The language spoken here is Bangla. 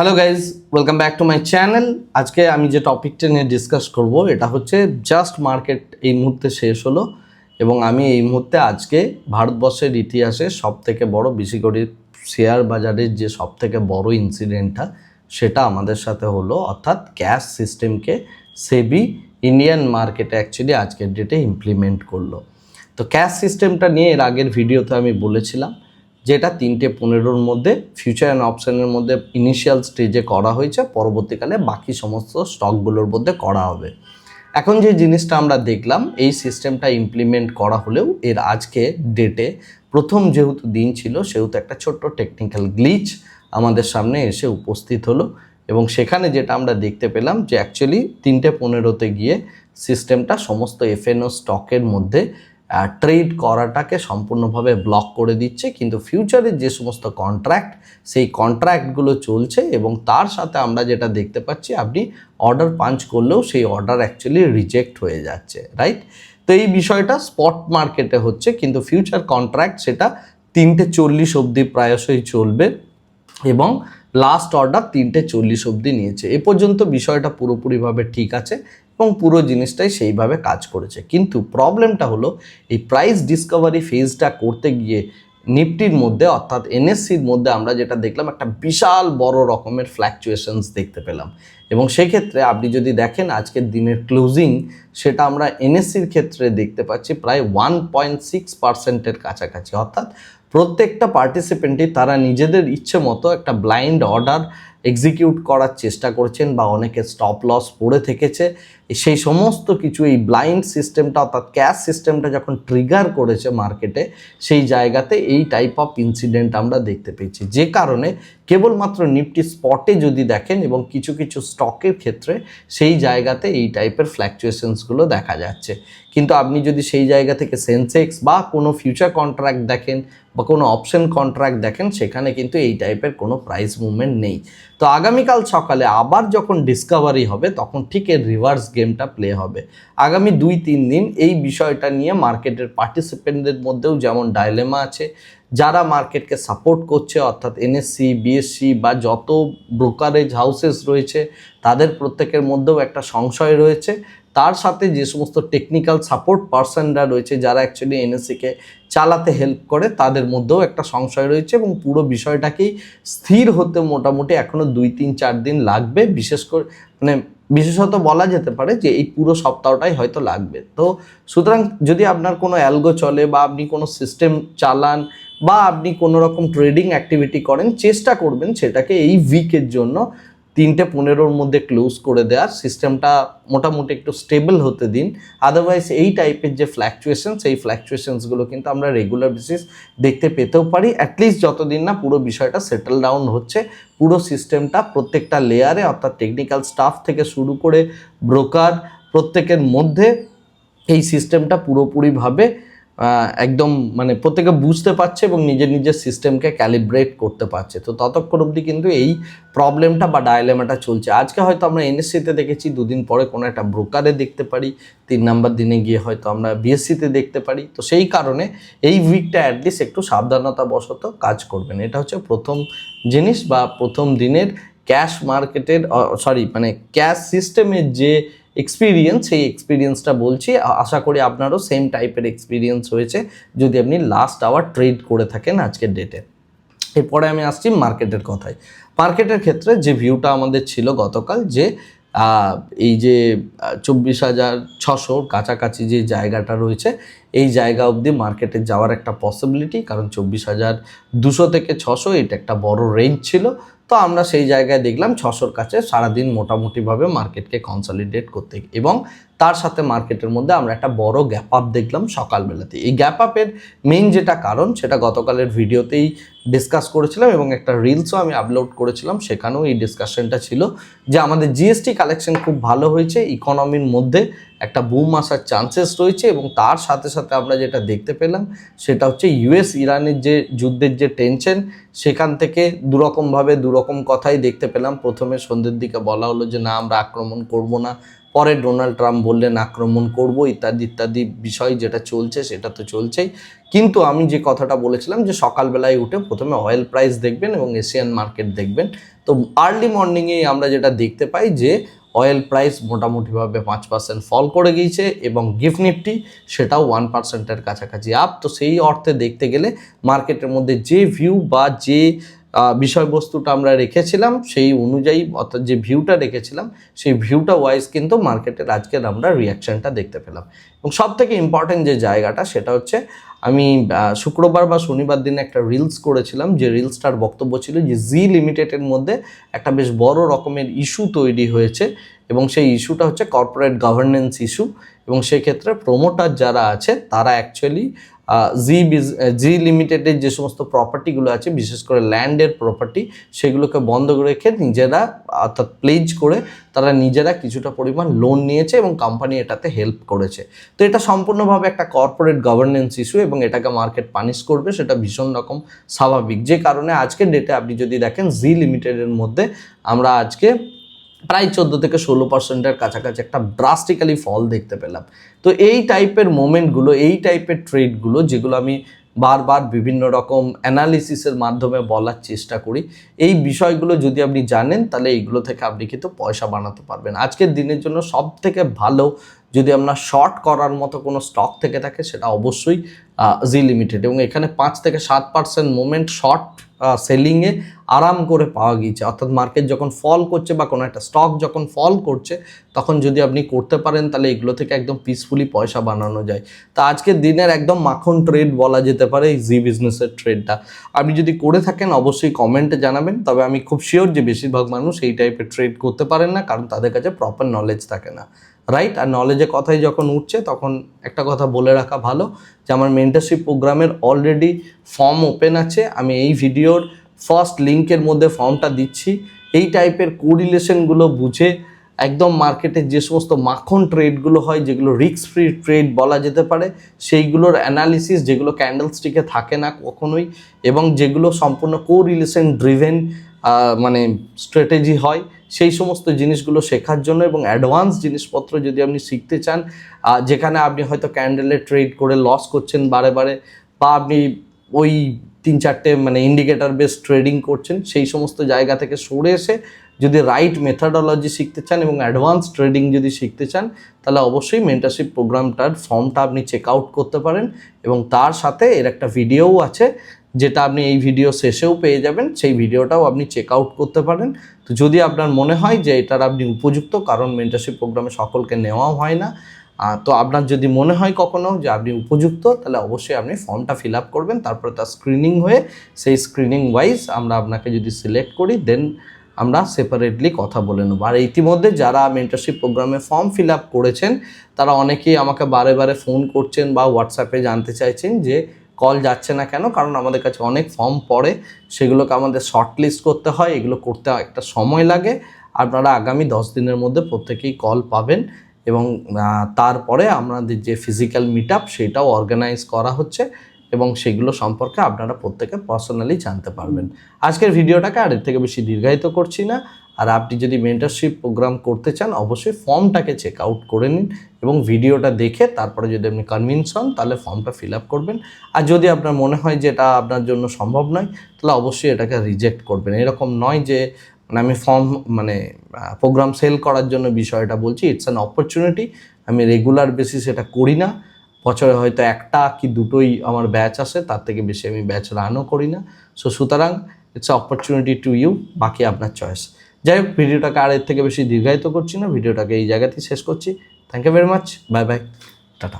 Hello guys, welcome back to my channel. আজকে আমি যে টপিকটা নিয়ে ডিসকাস করব এটা হচ্ছে জাস্ট মার্কেট এই মুহূর্তে শেষ হলো এবং আমি এই মুহূর্তে আজকে ভারতবর্ষের ইতিহাসে সবথেকে বড় বেসিক্যালি শেয়ার বাজারের যে সবথেকে বড় ইনসিডেন্টটা সেটা আমাদের সাথে হলো, অর্থাৎ ক্যাশ সিস্টেমকে সেবি ইন্ডিয়ান মার্কেটে অ্যাকচুয়ালি আজকের ডেটে ইমপ্লিমেন্ট করলো। তো ক্যাশ সিস্টেমটা নিয়ে এর আগের ভিডিওতে আমি বলেছিলাম যেটা 3:15-র মধ্যে ফিউচার অ্যান্ড অপশনের মধ্যে ইনিশিয়াল স্টেজে করা হয়েছে, পরবর্তীকালে বাকি সমস্ত স্টকগুলোর মধ্যে করা হবে। এখন যে জিনিসটা আমরা দেখলাম, এই সিস্টেমটা ইমপ্লিমেন্ট করা হলেও এর আজকে ডেটে প্রথম যেহেতু দিন ছিল সেহেতু একটা ছোট্ট টেকনিক্যাল গ্লিচ আমাদের সামনে এসে উপস্থিত হলো এবং সেখানে যেটা আমরা দেখতে পেলাম যে অ্যাকচুয়ালি 3:15-তে গিয়ে সিস্টেমটা সমস্ত এফএনও স্টকের মধ্যে ট্রেড করাটাকে সম্পূর্ণভাবে ব্লক করে দিচ্ছে, কিন্তু ফিউচারের যে সমস্ত কন্ট্রাক্ট সেই কন্ট্রাক্টগুলো চলছে এবং তার সাথে আমরা যেটা দেখতে পাচ্ছি আপনি অর্ডার পাঞ্চ করলেও সেই অর্ডার অ্যাকচুয়ালি রিজেক্ট হয়ে যাচ্ছে, রাইট? তো এই বিষয়টা স্পট মার্কেটে হচ্ছে, কিন্তু ফিউচার কন্ট্রাক্ট সেটা 3:40 অবধি প্রায়শই চলবে এবং লাস্ট অর্ডার 3:40 অবধি নিয়েছে। এ পর্যন্ত বিষয়টা পুরোপুরিভাবে ঠিক আছে এবং পুরো জিনিসটাই সেইভাবে কাজ করেছে, কিন্তু প্রবলেমটা হলো এই প্রাইস ডিসকভারি ফেজটা করতে গিয়ে নিফটির মধ্যে অর্থাৎ এনএসসির মধ্যে আমরা যেটা দেখলাম একটা বিশাল বড় রকমের ফ্ল্যাকচুয়েশনস দেখতে পেলাম এবং সেক্ষেত্রে আপনি যদি দেখেন আজকের দিনের ক্লোজিং সেটা আমরা এনএসসির ক্ষেত্রে দেখতে পাচ্ছি প্রায় 1.6%-এর কাছাকাছি, অর্থাৎ প্রত্যেকটা পার্টিসিপেন্টই তারা নিজেদের ইচ্ছে মতো একটা ব্লাইন্ড অর্ডার এক্সিকিউট করার চেষ্টা করছেন বা অনেকে স্টপ লস পড়ে থেকেছে। সেই সমস্ত কিছু এই ব্লাইন্ড সিস্টেমটা অর্থাৎ ক্যাশ সিস্টেমটা যখন ট্রিগার করেছে মার্কেটে, সেই জায়গাতে এই টাইপ অফ ইনসিডেন্ট আমরা দেখতে পেয়েছি, যে কারণে কেবলমাত্র নিফটি স্পটে যদি দেখেন এবং কিছু কিছু স্টকের ক্ষেত্রে সেই জায়গাতে এই টাইপের ফ্ল্যাকচুয়েশনসগুলো দেখা যাচ্ছে। কিন্তু আপনি যদি সেই জায়গা থেকে সেন্সেক্স বা কোনো ফিউচার কন্ট্রাক্ট দেখেন বা কোনো অপশন কন্ট্রাক্ট দেখেন, সেখানে কিন্তু এই টাইপের কোনো প্রাইস মুভমেন্ট নেই। তো আগামীকাল সকালে আবার যখন ডিসকভারি হবে তখন ঠিক এর রিভার্স গেমটা প্লে হবে। আগামী 2-3 দিন এই বিষয়টা নিয়ে মার্কেটের পার্টিসিপেন্টদের মধ্যেও যেমন ডাইলেমা আছে, যারা মার্কেটকে সাপোর্ট করছে অর্থাৎ এনএসসি, বিএসসি বা যত ব্রোকারেজ হাউসেস রয়েছে তাদের প্রত্যেকের মধ্যেও একটা সংশয় রয়েছে, তার সাথে যে সমস্ত টেকনিক্যাল সাপোর্ট পার্সনরা রয়েছে যারা অ্যাকচুয়ালি এনএসসিকে চালাতে হেল্প করে তাদের মধ্যেও একটা সংশয় রয়েছে এবং পুরো বিষয়টাকেই স্থির হতে মোটামুটি এখনও 2-3-4 দিন লাগবে। বিশেষ করে বিশেষত বলা যেতে পারে যে এই পুরো সপ্তাহটাই হয়তো লাগবে। তো সুতরাং যদি আপনার কোনো অ্যালগো চলে বা আপনি কোনো সিস্টেম চালান বা আপনি কোনো রকম ট্রেডিং অ্যাক্টিভিটি করেন, চেষ্টা করবেন সেটাকে এই উইকের জন্য 3:15-র মধ্যে ক্লোজ করে দেওয়ার, সিস্টেমটা মোটামুটি একটু স্টেবল হতে দিন। আদারওয়াইজ এই টাইপের যে ফ্ল্যাকচুয়েশন সেই ফ্ল্যাকচুয়েশনসগুলো কিন্তু আমরা রেগুলার বেসিস দেখতে পেতেও পারি, অ্যাটলিস্ট যতদিন না পুরো বিষয়টা সেটেল ডাউন হচ্ছে। পুরো সিস্টেমটা প্রত্যেকটা লেয়ারে অর্থাৎ টেকনিক্যাল স্টাফ থেকে শুরু করে ব্রোকার প্রত্যেকের মধ্যে এই সিস্টেমটা পুরোপুরিভাবে একদম প্রত্যেকে বুঝতে পারছে এবং নিজের নিজের সিস্টেমকে ক্যালিব্রেট করতে পারছে। তো ততক্ষণ অবধি কিন্তু এই প্রবলেমটা বা ডায়লেমাটা চলছে। আজকে হয়তো আমরা এনএসসিতে দেখেছি, 2 দিন পরে কোনো একটা ব্রোকারে দেখতে পারি, 3 নাম্বার দিনে গিয়ে হয়তো আমরা বিএসসিতে দেখতে পারি। তো সেই কারণে এই উইকটা অ্যাটলিস্ট একটু সাবধানতাবশত কাজ করবেন। এটা হচ্ছে প্রথম জিনিস বা প্রথম দিনের ক্যাশ মার্কেটের ক্যাশ সিস্টেমের যে এক্সপিরিয়েন্স, সেই এক্সপিরিয়েন্সটা বলছি। আশা করি আপনারও সেম টাইপের এক্সপিরিয়েন্স হয়েছে যদি আপনি লাস্ট আওয়ার ট্রেড করে থাকেন আজকের ডেটে। এরপরে আমি আসছি মার্কেটের কথায়। মার্কেটের ক্ষেত্রে যে ভিউটা আমাদের ছিল গতকাল, যে এই যে 24,600 কাছাকাছি যে জায়গাটা রয়েছে এই জায়গা অবধি মার্কেটে যাওয়ার একটা পসিবিলিটি, কারণ 24,200 থেকে 600 এটা একটা বড় রেঞ্জ ছিল। তো আমরা সেই জায়গায় দেখলাম 600-র কাছে সারাদিন মোটামুটিভাবে মার্কেটকে কনসলিডেট করতে, এবং তার সাথে মার্কেটের মধ্যে আমরা একটা বড় গ্যাপ আপ দেখলাম সকালবেলাতে। এই গ্যাপ আপের মেইন যেটা কারণ সেটা গতকালের ভিডিওতেই ডিসকাস করেছিলাম এবং একটা রিলসও আমি আপলোড করেছিলাম, সেখানেও এই ডিসকাশনটা ছিল যে আমাদের জিএসটি কালেকশন খুব ভালো হয়েছে, ইকোনমির মধ্যে একটা বুম আসার চান্সেস রয়েছে এবং তার সাথে সাথে আমরা যেটা দেখতে পেলাম সেটা হচ্ছে ইউএস ইরানের যে যুদ্ধের যে টেনশন, সেখান থেকে দুরকম কথাই দেখতে পেলাম। প্রথমে সন্ধ্যের দিকে বলা হলো যে না আমরা আক্রমণ করব না, পরে ডোনাল্ড ট্রাম্প বললেন আক্রমণ করব ইত্যাদি ইত্যাদি বিষয় যেটা চলছে সেটা তো চলছেই। কিন্তু আমি যে কথাটা বলেছিলাম যে সকালবেলায় উঠে প্রথমে অয়েল প্রাইস দেখবেন এবং এশিয়ান মার্কেট দেখবেন। তো আর্লি মর্নিংয়েই আমরা যেটা দেখতে পাই যে অয়েল প্রাইস মোটামুটিভাবে 5% ফল করে গিয়েছে এবং গিফট নিফটি সেটাও 1%-এর কাছাকাছি আপ। তো সেই অর্থে দেখতে গেলে মার্কেটের মধ্যে যে ভিউ বা যে বিষয়বস্তুটা আমরা রেখেছিলাম সেই অনুযায়ী, অর্থাৎ যে ভিউটা রেখেছিলাম সেই ভিউটা ওয়াইজ কিন্তু মার্কেটের আজকের আমরা রিয়াকশানটা দেখতে পেলাম। এবং সব থেকে ইম্পর্টেন্ট যে জায়গাটা সেটা হচ্ছে আমি শুক্রবার বা শনিবার দিনে একটা রিলস করেছিলাম, যে রিলসটার বক্তব্য ছিল যে জি লিমিটেডের মধ্যে একটা বেশ বড় রকমের ইস্যু তৈরি হয়েছে এবং সেই ইস্যুটা হচ্ছে কর্পোরেট গভর্নেন্স ইস্যু। এবং সেক্ষেত্রে প্রোমোটার যারা আছে তারা অ্যাকচুয়ালি জি লিমিটেডের যে সমস্ত প্রপার্টিগুলো আছে, বিশেষ করে ল্যান্ডের প্রপার্টি, সেগুলোকে বন্ধ রেখে নিজেরা, অর্থাৎ প্লেজ করে তারা নিজেরা কিছুটা পরিমাণ লোন নিয়েছে এবং কোম্পানি এটাতে হেল্প করেছে। তো এটা সম্পূর্ণভাবে একটা কর্পোরেট গভর্নেন্স ইস্যু এবং এটাকে মার্কেট পানিশ করবে, সেটা ভীষণ রকম স্বাভাবিক। যে কারণে আজকের ডেটে আপনি যদি দেখেন জি লিমিটেডের মধ্যে আমরা আজকে প্রায় 14-16%-এর কাছাকাছি একটা ড্রাস্টিক্যালি ফল দেখতে পেলাম। তো এই টাইপের মোমেন্টগুলো, এই টাইপের ট্রেডগুলো, যেগুলো আমি বারবার বিভিন্ন রকম অ্যানালিসিসের মাধ্যমে বলার চেষ্টা করি, এই বিষয়গুলো যদি আপনি জানেন তাহলে এইগুলো থেকে আপনি কিন্তু পয়সা বানাতে পারবেন। আজকের দিনের জন্য সব থেকে ভালো যদি আমরা শর্ট করার মতো কোনো স্টক থেকে থাকে সেটা অবশ্যই জি লিমিটেড। এবং এখানে 5-7% মোমেন্ট শর্ট সেলিংয়ে আরাম করে পাওয়া গিয়েছে। অর্থাৎ মার্কেট যখন ফল করছে বা কোনো একটা স্টক যখন ফল করছে তখন যদি আপনি করতে পারেন তাহলে এগুলো থেকে একদম পিসফুলি পয়সা বানানো যায়। তা আজকের দিনের একদম মাখন ট্রেড বলা যেতে পারে এই জি বিজনেসের ট্রেডটা। আপনি যদি করে থাকেন অবশ্যই কমেন্টে জানাবেন। তবে আমি খুব শিওর যে বেশিরভাগ মানুষ এই টাইপের ট্রেড করতে পারেন না, কারণ তাদের কাছে প্রপার নলেজ থাকে না, রাইট? আর নলেজের কথাই যখন উঠছে তখন একটা কথা বলে রাখা ভালো যে আমার মেন্টরশিপ প্রোগ্রামের অলরেডি ফর্ম ওপেন আছে। আমি এই ভিডিওর ফার্স্ট লিঙ্কের মধ্যে ফর্মটা দিচ্ছি। এই টাইপের কোরিলেশনগুলো বুঝে একদম মার্কেটের যে সমস্ত মাখন ট্রেডগুলো হয়, যেগুলো রিস্ক ফ্রি ট্রেড বলা যেতে পারে, সেইগুলোর অ্যানালিসিস, যেগুলো ক্যান্ডেলস্টিকে থাকে না কখনোই এবং যেগুলো সম্পূর্ণ কোরিলেশন ড্রিভেন মানে স্ট্র্যাটেজি হয়, সেই সমস্ত জিনিসগুলো শেখার জন্য এবং অ্যাডভান্স জিনিসপত্র যদি আপনি শিখতে চান, যেখানে আপনি হয়তো ক্যান্ডেলে ট্রেড করে লস করছেন বারে বারে, বা আপনি ওই 3-4টে মানে ইন্ডিকেটার বেস ট্রেডিং করছেন, সেই সমস্ত জায়গা থেকে সরে এসে যদি রাইট মেথডোলজি শিখতে চান এবং অ্যাডভান্স ট্রেডিং যদি শিখতে চান তাহলে অবশ্যই মেন্টরশিপ প্রোগ্রামটার ফর্মটা আপনি চেক আউট করতে পারেন। এবং তার সাথে এর একটা ভিডিওও আছে যেটা আপনি এই ভিডিও শেষেও পেয়ে যাবেন, সেই ভিডিওটাও আপনি চেক আউট করতে পারেন। তো যদি আপনার মনে হয় যে এটার আপনি উপযুক্ত, কারণ মেন্টরশিপ প্রোগ্রামে সকলকে নেওয়াও হয় না, তো আপনার যদি মনে হয় কখনো যে আপনি উপযুক্ত তাহলে অবশ্যই আপনি ফর্মটা ফিল আপ করবেন। তারপরে তার স্ক্রিনিং হয়ে সেই স্ক্রিনিং ওয়াইজ আমরা আপনাকে যদি সিলেক্ট করি দেন আমরা সেপারেটলি কথা বলে নেব। আর ইতিমধ্যে যারা মেন্টরশিপ প্রোগ্রামে ফর্ম ফিল আপ করেছেন তারা অনেকেই আমাকে বারে বারে ফোন করছেন বা হোয়াটসঅ্যাপে জানতে চাইছেন যে কল যাচ্ছে না কেন, কারণ আমাদের কাছে অনেক ফর্ম পড়ে, সেগুলোকে আমাদের শর্ট লিস্ট করতে হয়, এগুলো করতে একটা সময় লাগে। আপনারা আগামী 10 দিনের মধ্যে প্রত্যেকেই কল পাবেন এবং তারপরে আমাদের যে ফিজিক্যাল মিট আপ সেটাও অর্গানাইজ করা হচ্ছে এবং সেগুলো সম্পর্কে আপনারা প্রত্যেকে পার্সোনালি জানতে পারবেন। আজকের ভিডিওটাকে আর এর থেকে বেশি দীর্ঘায়িত করছি না। আর আপনি যদি মেন্টরশিপ প্রোগ্রাম করতে চান অবশ্যই ফর্মটাকে চেক আউট করে নিন এবং ভিডিওটা দেখে তারপরে যদি আপনি কনভিন্স হন তাহলে ফর্মটা ফিল আপ করবেন। আর যদি আপনার মনে হয় যে এটা আপনার জন্য সম্ভব নয় তাহলে অবশ্যই এটাকে রিজেক্ট করবেন। এরকম নয় যে আমি ফর্ম প্রোগ্রাম সেল করার জন্য বিষয়টা বলছি, ইটস অ্যান অপরচুনিটি। আমি রেগুলার বেসিস এটা করি না, বছরে হয়তো একটা কি দুটোই আমার ব্যাচ আসে, তার থেকে বেশি আমি ব্যাচ রানও করি না। সুতরাং ইটস অপরচুনিটি টু ইউ, বাকি আপনার চয়েস। যাই হোক, ভিডিওটাকে আর এর থেকে বেশি দীর্ঘায়িত করছি না, ভিডিওটাকে এই জায়গাতেই শেষ করছি। Thank you very much, bye bye, tata.